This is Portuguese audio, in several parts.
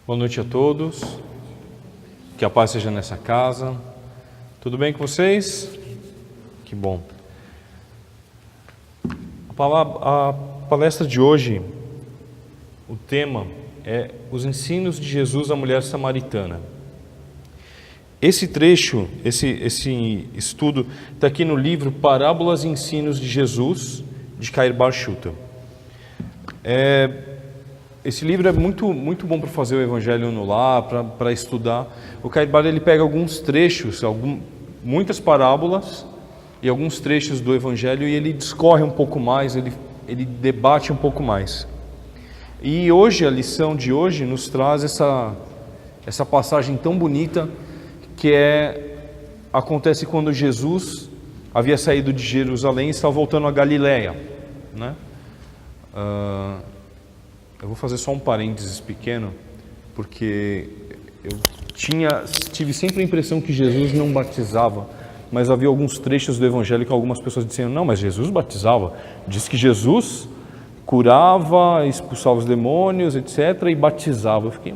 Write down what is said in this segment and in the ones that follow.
Boa noite a todos, que a paz seja nessa casa. Tudo bem com vocês? Que bom. A palestra de hoje, o tema é os ensinos de Jesus à mulher samaritana. Esse trecho, esse estudo está aqui no livro Parábolas e Ensinos de Jesus, de Kair Bar Shuta. Esse livro é muito bom para fazer o Evangelho no lar, para estudar. O Kair Bar, ele pega alguns trechos, muitas parábolas e alguns trechos do Evangelho, e ele discorre um pouco mais, ele debate um pouco mais. E hoje, a lição de hoje nos traz essa passagem tão bonita, que acontece quando Jesus havia saído de Jerusalém e estava voltando a Galileia, né? Eu vou fazer só um parênteses pequeno, porque eu tive sempre a impressão que Jesus não batizava, mas havia alguns trechos do Evangelho que algumas pessoas diziam, não, mas Jesus batizava. Diz que Jesus curava, expulsava os demônios, etc., e batizava. Eu fiquei,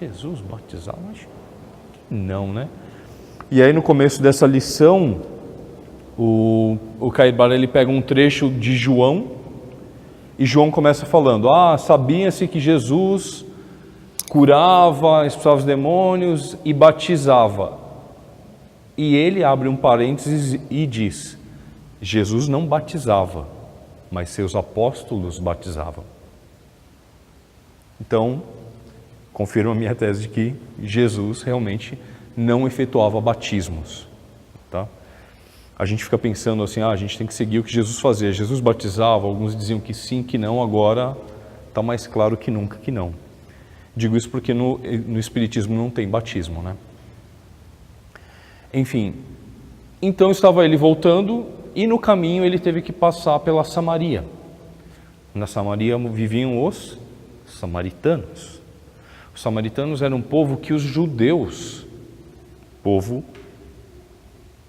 Jesus batizava? Acho que não, né? E aí no começo dessa lição, o Kair Bar, ele pega um trecho de João, e João começa falando, sabia-se que Jesus curava, expulsava os demônios e batizava. E ele abre um parênteses e diz, Jesus não batizava, mas seus apóstolos batizavam. Então, confirma a minha tese de que Jesus realmente não efetuava batismos, tá? A gente fica pensando assim, a gente tem que seguir o que Jesus fazia. Jesus batizava, alguns diziam que sim, que não, agora está mais claro que nunca que não. Digo isso porque no Espiritismo não tem batismo, né? Enfim, então estava ele voltando e no caminho ele teve que passar pela Samaria. Na Samaria viviam os samaritanos. Os samaritanos eram um povo que os judeus, povo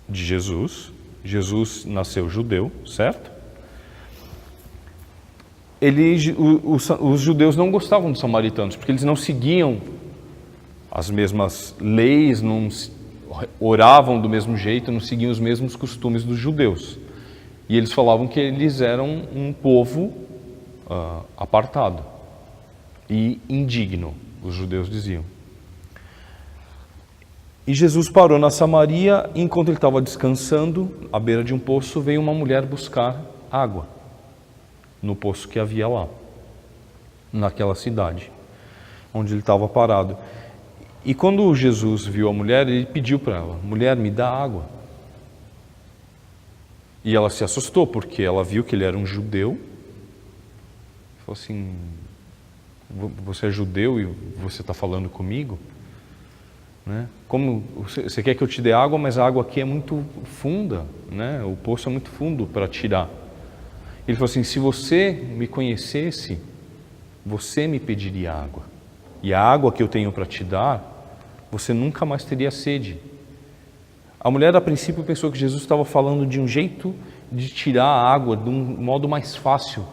de Jesus nasceu judeu, certo? Os judeus não gostavam dos samaritanos, porque eles não seguiam as mesmas leis, não oravam do mesmo jeito, não seguiam os mesmos costumes dos judeus. E eles falavam que eles eram um povo apartado e indigno, os judeus diziam. E Jesus parou na Samaria, e enquanto ele estava descansando, à beira de um poço, veio uma mulher buscar água, no poço que havia lá, naquela cidade, onde ele estava parado. E quando Jesus viu a mulher, ele pediu para ela, mulher, me dá água. E ela se assustou, porque ela viu que ele era um judeu. Falou assim, você é judeu e você está falando comigo? Né? Como você quer que eu te dê água, mas a água aqui é muito funda, né? O poço é muito fundo para tirar. Ele falou assim, se você me conhecesse, você me pediria água. E a água que eu tenho para te dar, você nunca mais teria sede. A mulher a princípio pensou que Jesus estava falando de um jeito de tirar a água, de um modo mais fácil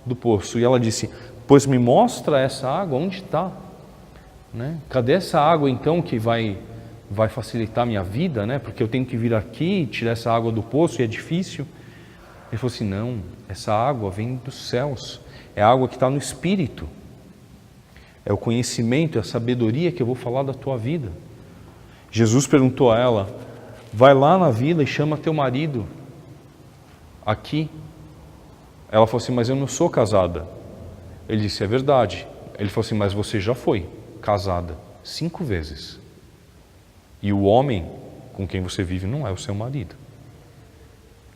do poço. E ela disse, pois me mostra essa água, onde está? Né? Cadê essa água então que vai facilitar a minha vida, né? Porque eu tenho que vir aqui e tirar essa água do poço e é difícil. Ele falou assim, não, essa água vem dos céus, é a água que está no Espírito, é o conhecimento, é a sabedoria que eu vou falar da tua vida. Jesus perguntou a ela, vai lá na vila e chama teu marido aqui. Ela falou assim, mas eu não sou casada. Ele disse, é verdade. Ele falou assim, mas você já foi casada 5 vezes. E o homem com quem você vive não é o seu marido.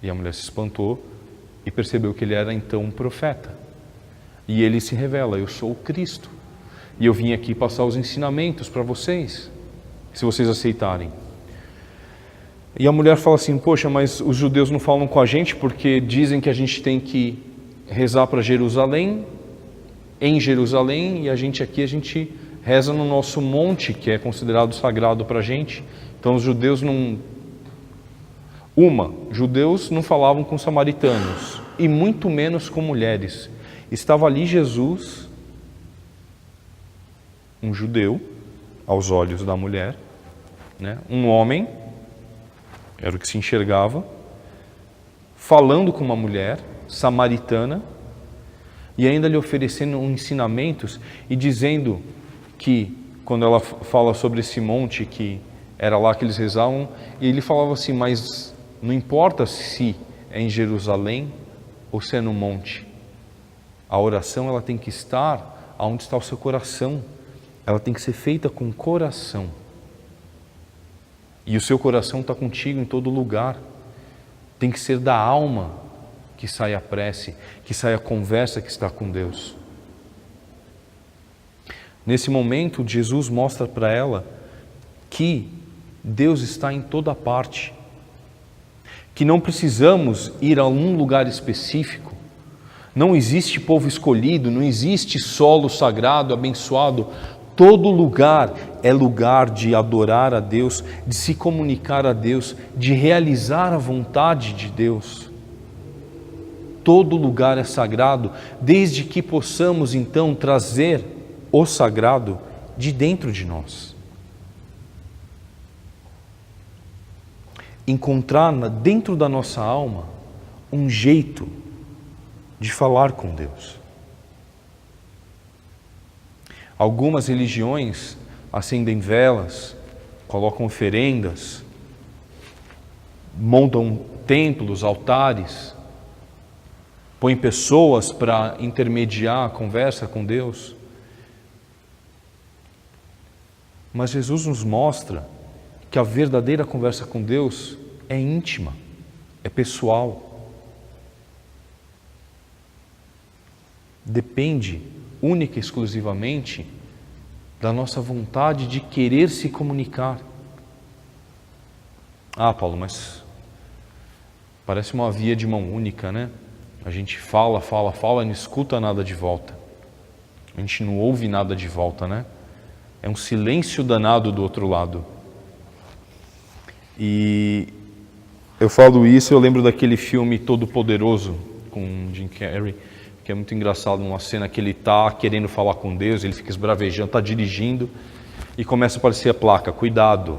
E a mulher se espantou e percebeu que ele era então um profeta. E ele se revela, eu sou o Cristo. E eu vim aqui passar os ensinamentos para vocês, se vocês aceitarem. E a mulher fala assim, poxa, mas os judeus não falam com a gente porque dizem que a gente tem que rezar para Jerusalém, em Jerusalém, e a gente reza no nosso monte, que é considerado sagrado para a gente. Então os judeus judeus não falavam com samaritanos, e muito menos com mulheres. Estava ali Jesus, um judeu, aos olhos da mulher, né? Um homem, era o que se enxergava, falando com uma mulher samaritana e ainda lhe oferecendo ensinamentos e dizendo que, quando ela fala sobre esse monte que era lá que eles rezavam, e ele falava assim, mas não importa se é em Jerusalém ou se é no monte, a oração ela tem que estar onde está o seu coração, ela tem que ser feita com o coração, e o seu coração está contigo em todo lugar, tem que ser da alma que sai a prece, que sai a conversa que está com Deus. Nesse momento, Jesus mostra para ela que Deus está em toda parte, que não precisamos ir a um lugar específico, não existe povo escolhido, não existe solo sagrado, abençoado, todo lugar é lugar de adorar a Deus, de se comunicar a Deus, de realizar a vontade de Deus. Todo lugar é sagrado, desde que possamos então trazer o sagrado de dentro de nós. Encontrar dentro da nossa alma um jeito de falar com Deus. Algumas religiões acendem velas, colocam oferendas, montam templos, altares, põem pessoas para intermediar a conversa com Deus. Mas Jesus nos mostra que a verdadeira conversa com Deus é íntima, é pessoal. Depende única e exclusivamente da nossa vontade de querer se comunicar. Ah, Paulo, mas parece uma via de mão única, né? A gente fala e não escuta nada de volta. A gente não ouve nada de volta, né? É um silêncio danado do outro lado. E eu falo isso, eu lembro daquele filme Todo Poderoso com Jim Carrey, que é muito engraçado, uma cena que ele está querendo falar com Deus, ele fica esbravejando, está dirigindo e começa a aparecer a placa, cuidado.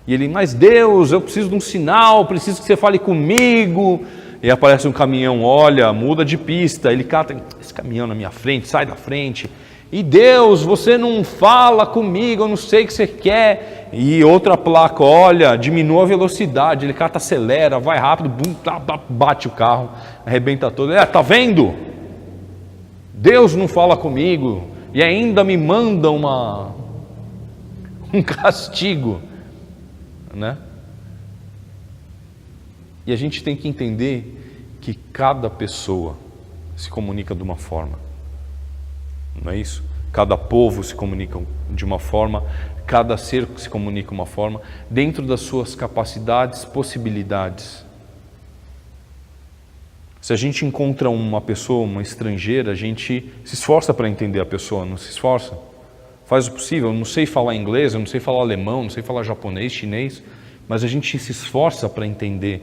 E ele, mas Deus, eu preciso de um sinal, preciso que você fale comigo. E aparece um caminhão, olha, muda de pista, ele cata, esse caminhão na minha frente, sai da frente. E Deus, você não fala comigo, eu não sei o que você quer. E outra placa, olha, diminua a velocidade, ele cata, acelera, vai rápido, bum, bate o carro, arrebenta todo. Tá vendo? Deus não fala comigo e ainda me manda um castigo, né? E a gente tem que entender que cada pessoa se comunica de uma forma. Não é isso? Cada povo se comunica de uma forma, cada ser se comunica de uma forma, dentro das suas capacidades, possibilidades. Se a gente encontra uma pessoa, uma estrangeira, a gente se esforça para entender a pessoa, não se esforça? Faz o possível. Eu não sei falar inglês, eu não sei falar alemão, não sei falar japonês, chinês, mas a gente se esforça para entender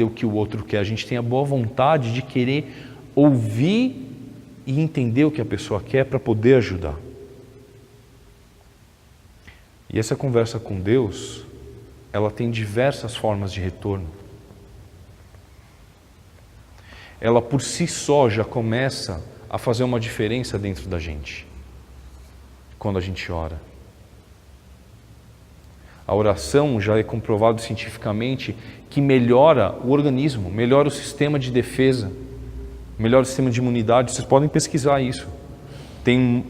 o que o outro quer. A gente tem a boa vontade de querer ouvir e entender o que a pessoa quer para poder ajudar. E essa conversa com Deus, ela tem diversas formas de retorno. Ela por si só já começa a fazer uma diferença dentro da gente, quando a gente ora. A oração já é comprovado cientificamente que melhora o organismo, melhora o sistema de defesa, melhor sistema de imunidade. Vocês podem pesquisar isso. Tem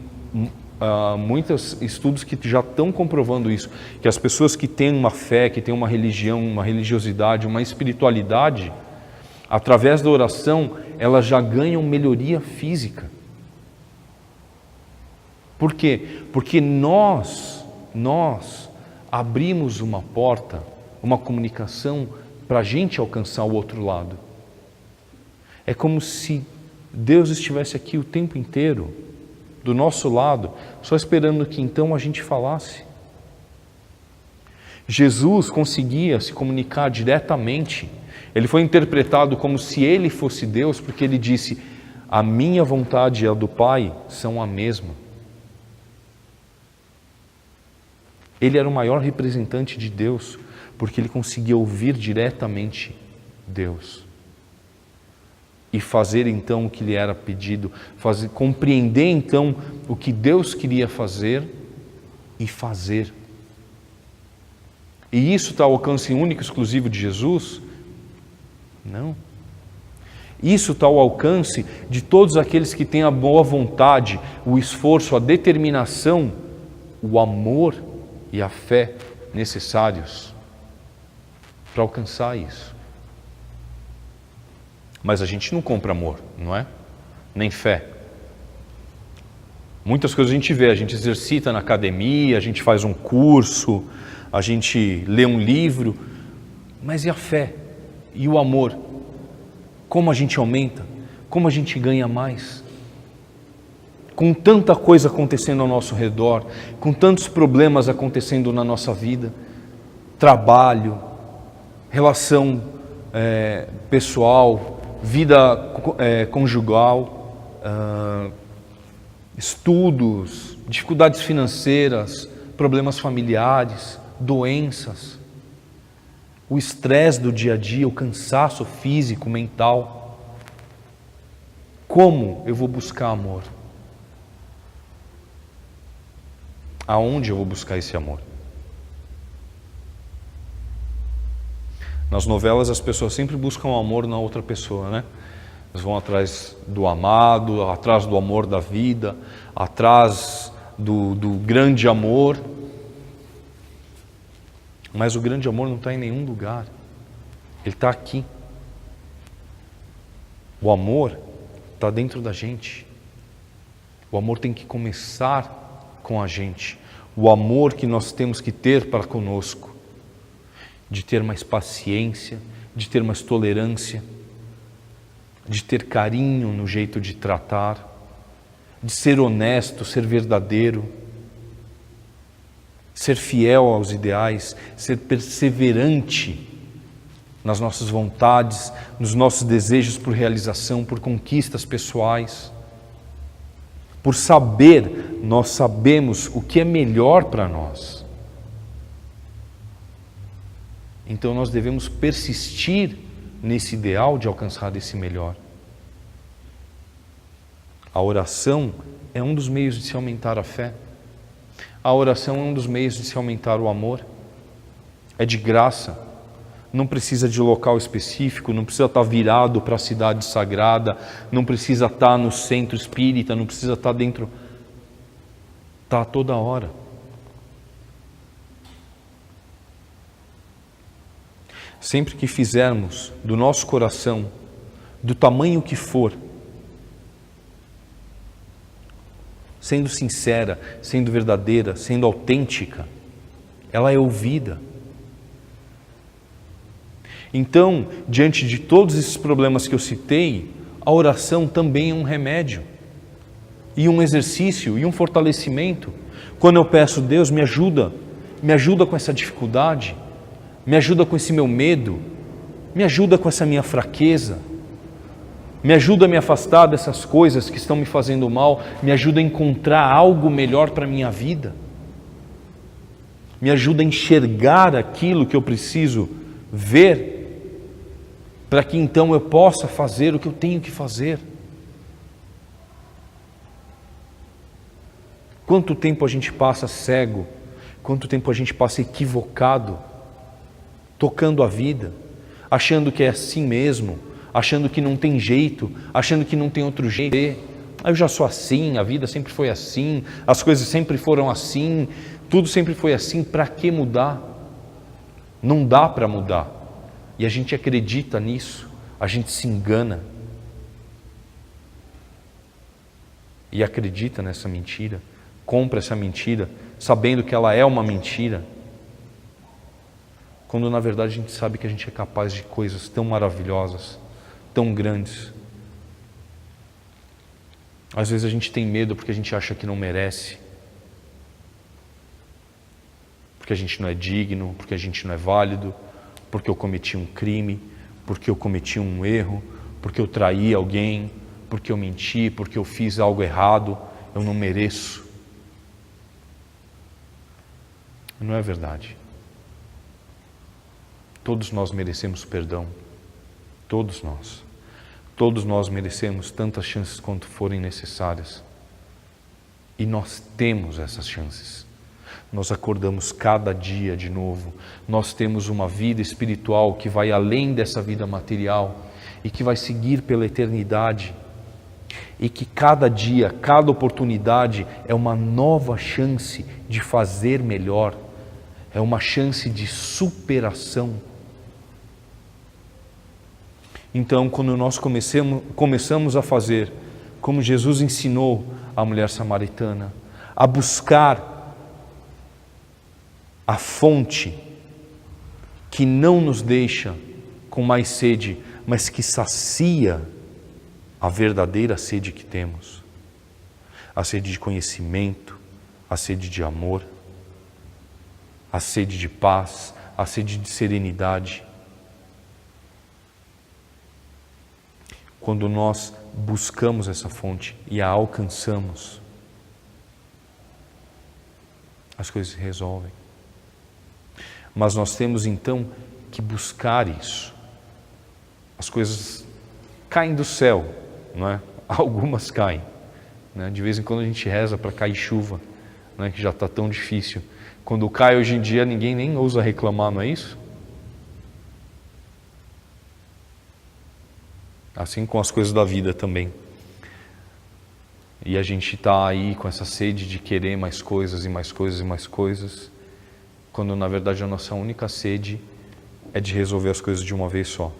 muitos estudos que já estão comprovando isso, que as pessoas que têm uma fé, que têm uma religião, uma religiosidade, uma espiritualidade, através da oração, elas já ganham melhoria física. Por quê? Porque nós abrimos uma porta, uma comunicação para a gente alcançar o outro lado. É como se Deus estivesse aqui o tempo inteiro, do nosso lado, só esperando que então a gente falasse. Jesus conseguia se comunicar diretamente. Ele foi interpretado como se ele fosse Deus, porque ele disse: a minha vontade e a do Pai são a mesma. Ele era o maior representante de Deus, porque ele conseguia ouvir diretamente Deus. E fazer então o que lhe era pedido, compreender então o que Deus queria fazer e fazer. E isso está ao alcance único e exclusivo de Jesus? Não. Isso está ao alcance de todos aqueles que têm a boa vontade, o esforço, a determinação, o amor e a fé necessários para alcançar isso. Mas a gente não compra amor, não é? Nem fé. Muitas coisas a gente vê, a gente exercita na academia, a gente faz um curso, a gente lê um livro, mas e a fé? E o amor? Como a gente aumenta? Como a gente ganha mais? Com tanta coisa acontecendo ao nosso redor, com tantos problemas acontecendo na nossa vida, trabalho, relação pessoal, vida conjugal, estudos, dificuldades financeiras, problemas familiares, doenças, o estresse do dia a dia, o cansaço físico, mental. Como eu vou buscar amor? Aonde eu vou buscar esse amor? Nas novelas as pessoas sempre buscam amor na outra pessoa, né? Eles vão atrás do amado, atrás do amor da vida, atrás do grande amor. Mas o grande amor não está em nenhum lugar. Ele está aqui. O amor está dentro da gente. O amor tem que começar com a gente. O amor que nós temos que ter para conosco. De ter mais paciência, de ter mais tolerância, de ter carinho no jeito de tratar, de ser honesto, ser verdadeiro, ser fiel aos ideais, ser perseverante nas nossas vontades, nos nossos desejos por realização, por conquistas pessoais, por saber, nós sabemos o que é melhor para nós. Então nós devemos persistir nesse ideal de alcançar esse melhor. A oração é um dos meios de se aumentar a fé. A oração é um dos meios de se aumentar o amor. É de graça. Não precisa de local específico, não precisa estar virado para a cidade sagrada, não precisa estar no centro espírita, não precisa estar dentro. Está toda hora. Sempre que fizermos do nosso coração, do tamanho que for, sendo sincera, sendo verdadeira, sendo autêntica, ela é ouvida. Então, diante de todos esses problemas que eu citei, a oração também é um remédio, e um exercício, e um fortalecimento. Quando eu peço, Deus, me ajuda com essa dificuldade, me ajuda com esse meu medo, me ajuda com essa minha fraqueza, me ajuda a me afastar dessas coisas que estão me fazendo mal, me ajuda a encontrar algo melhor para a minha vida, me ajuda a enxergar aquilo que eu preciso ver, para que então eu possa fazer o que eu tenho que fazer. Quanto tempo a gente passa cego, quanto tempo a gente passa equivocado, tocando a vida, achando que é assim mesmo, achando que não tem jeito, achando que não tem outro jeito. Eu já sou assim, a vida sempre foi assim, as coisas sempre foram assim, tudo sempre foi assim, para que mudar? Não dá para mudar. E a gente acredita nisso, a gente se engana. E acredita nessa mentira, compra essa mentira, sabendo que ela é uma mentira, quando na verdade a gente sabe que a gente é capaz de coisas tão maravilhosas, tão grandes. Às vezes a gente tem medo porque a gente acha que não merece, porque a gente não é digno, porque a gente não é válido, porque eu cometi um crime, porque eu cometi um erro, porque eu traí alguém, porque eu menti, porque eu fiz algo errado, eu não mereço. Não é verdade. Todos nós merecemos perdão. Todos nós. Todos nós merecemos tantas chances quanto forem necessárias. E nós temos essas chances. Nós acordamos cada dia de novo. Nós temos uma vida espiritual que vai além dessa vida material e que vai seguir pela eternidade. E que cada dia, cada oportunidade é uma nova chance de fazer melhor. É uma chance de superação. Então, quando nós começamos a fazer como Jesus ensinou a mulher samaritana, a buscar a fonte que não nos deixa com mais sede, mas que sacia a verdadeira sede que temos, a sede de conhecimento, a sede de amor, a sede de paz, a sede de serenidade. Quando nós buscamos essa fonte e a alcançamos, as coisas se resolvem. Mas nós temos então que buscar isso. As coisas caem do céu, não é? Algumas caem, né? De vez em quando a gente reza para cair chuva, né? Que já está tão difícil. Quando cai hoje em dia ninguém nem ousa reclamar, não é isso? Assim com as coisas da vida também. E a gente está aí com essa sede de querer mais coisas e mais coisas e mais coisas, quando na verdade a nossa única sede é de resolver as coisas de uma vez só.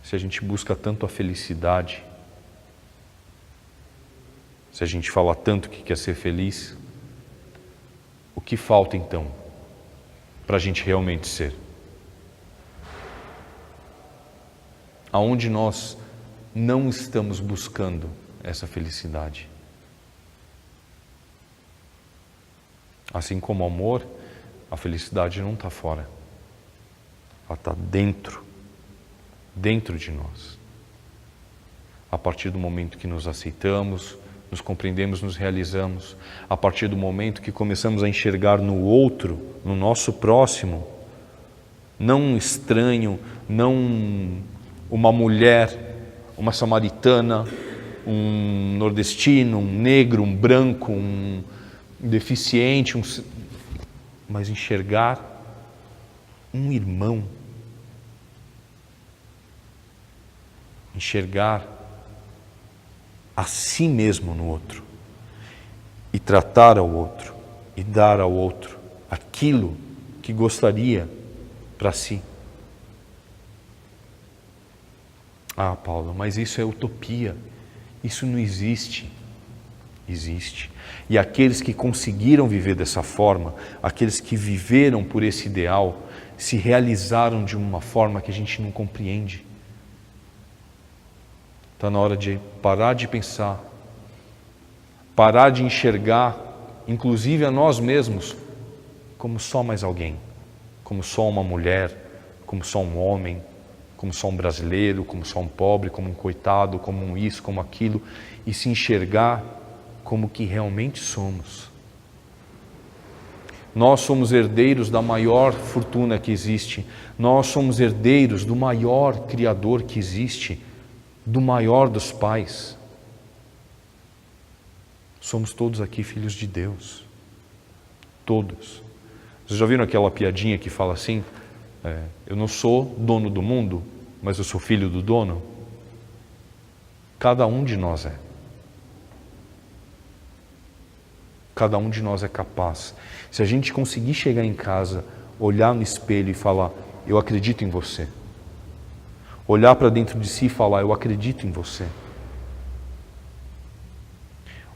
Se a gente busca tanto a felicidade, se a gente fala tanto que quer ser feliz, o que falta então para a gente realmente ser? Aonde nós não estamos buscando essa felicidade? Assim como o amor, a felicidade não está fora. Ela está dentro de nós. A partir do momento que nos aceitamos, nos compreendemos, nos realizamos, a partir do momento que começamos a enxergar no outro, no nosso próximo, não um estranho, não uma mulher, uma samaritana, um nordestino, um negro, um branco, um deficiente, mas enxergar um irmão, enxergar a si mesmo no outro e tratar ao outro e dar ao outro aquilo que gostaria para si. Ah, Paulo, mas isso é utopia, isso não existe. Existe. E aqueles que conseguiram viver dessa forma, aqueles que viveram por esse ideal, se realizaram de uma forma que a gente não compreende. Está na hora de parar de pensar, parar de enxergar, inclusive a nós mesmos, como só mais alguém, como só uma mulher, como só um homem, como só um brasileiro, como só um pobre, como um coitado, como um isso, como aquilo, e se enxergar como que realmente somos. Nós somos herdeiros da maior fortuna que existe, nós somos herdeiros do maior Criador que existe, do maior dos pais. Somos todos aqui filhos de Deus, todos. Vocês já viram aquela piadinha que fala assim, eu não sou dono do mundo, mas eu sou filho do dono? Cada um de nós é. Cada um de nós é capaz. Se a gente conseguir chegar em casa, olhar no espelho e falar, eu acredito em você. Olhar para dentro de si e falar, eu acredito em você.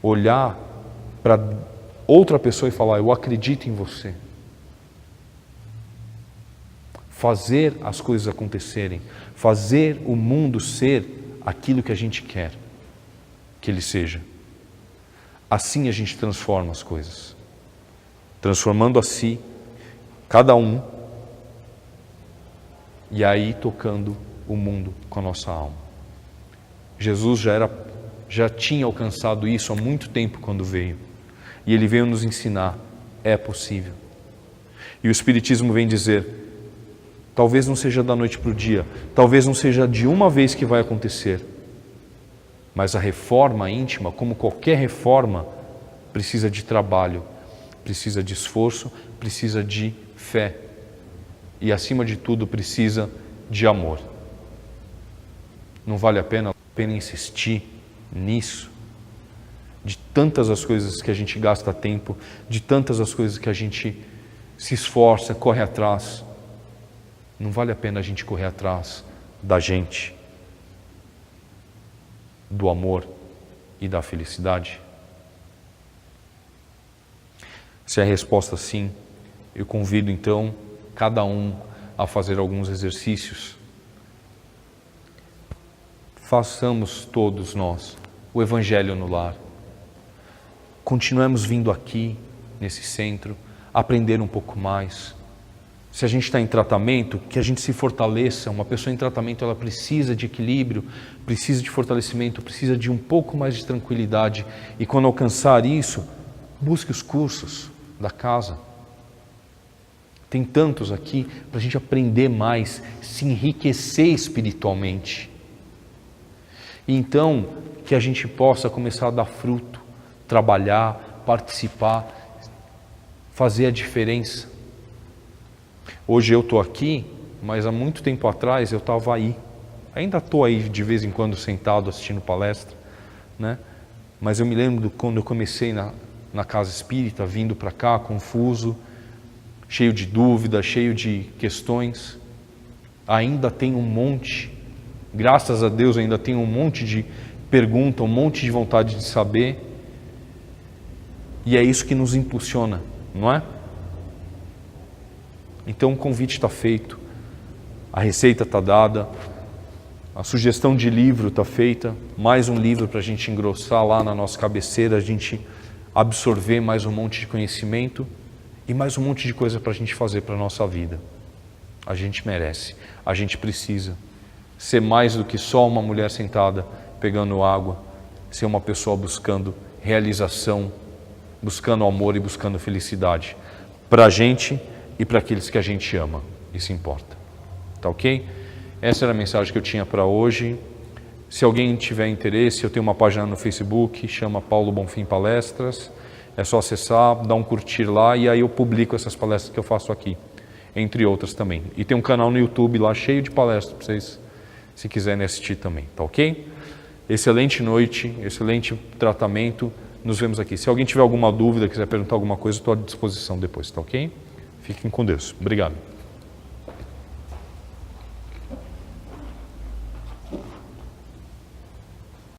Olhar para outra pessoa e falar, eu acredito em você. Fazer as coisas acontecerem. Fazer o mundo ser aquilo que a gente quer que ele seja. Assim a gente transforma as coisas. Transformando a si, cada um, e aí tocando o mundo com a nossa alma. Jesus já era já tinha alcançado isso há muito tempo quando veio. E ele veio nos ensinar, é possível. E o Espiritismo vem dizer, talvez não seja da noite para o dia, talvez não seja de uma vez que vai acontecer, mas a reforma íntima, como qualquer reforma, precisa de trabalho, precisa de esforço, precisa de fé e, acima de tudo, precisa de amor. Não vale a pena insistir nisso, de tantas as coisas que a gente gasta tempo, de tantas as coisas que a gente se esforça, corre atrás. Não vale a pena a gente correr atrás da gente, do amor e da felicidade? Se a resposta é sim, eu convido então cada um a fazer alguns exercícios. Façamos todos nós o Evangelho no lar. Continuemos vindo aqui, nesse centro, aprender um pouco mais. Se a gente está em tratamento, que a gente se fortaleça. Uma pessoa em tratamento, ela precisa de equilíbrio, precisa de fortalecimento, precisa de um pouco mais de tranquilidade. E quando alcançar isso, busque os cursos da casa. Tem tantos aqui para a gente aprender mais, se enriquecer espiritualmente. E então, que a gente possa começar a dar fruto, trabalhar, participar, fazer a diferença. Hoje eu estou aqui, mas há muito tempo atrás eu estava aí. Ainda estou aí de vez em quando sentado assistindo palestra, né? Mas eu me lembro de quando eu comecei na casa espírita, vindo para cá, confuso, cheio de dúvidas, cheio de questões. Ainda tem um monte, graças a Deus ainda tem um monte de pergunta, um monte de vontade de saber. E é isso que nos impulsiona, não é? Então o convite está feito, a receita está dada, a sugestão de livro está feita, mais um livro para a gente engrossar lá na nossa cabeceira, a gente absorver mais um monte de conhecimento e mais um monte de coisa para a gente fazer para a nossa vida. A gente merece, a gente precisa ser mais do que só uma mulher sentada pegando água, ser uma pessoa buscando realização, buscando amor e buscando felicidade para a gente e para aqueles que a gente ama. Isso importa. Tá ok? Essa era a mensagem que eu tinha para hoje. Se alguém tiver interesse, eu tenho uma página no Facebook, chama Paulo Bonfim Palestras. É só acessar, dar um curtir lá e aí eu publico essas palestras que eu faço aqui, entre outras também. E tem um canal no YouTube lá cheio de palestras para vocês, se quiserem assistir também. Tá ok? Excelente noite, excelente tratamento. Nos vemos aqui. Se alguém tiver alguma dúvida, quiser perguntar alguma coisa, estou à disposição depois. Tá ok? Fiquem com Deus. Obrigado.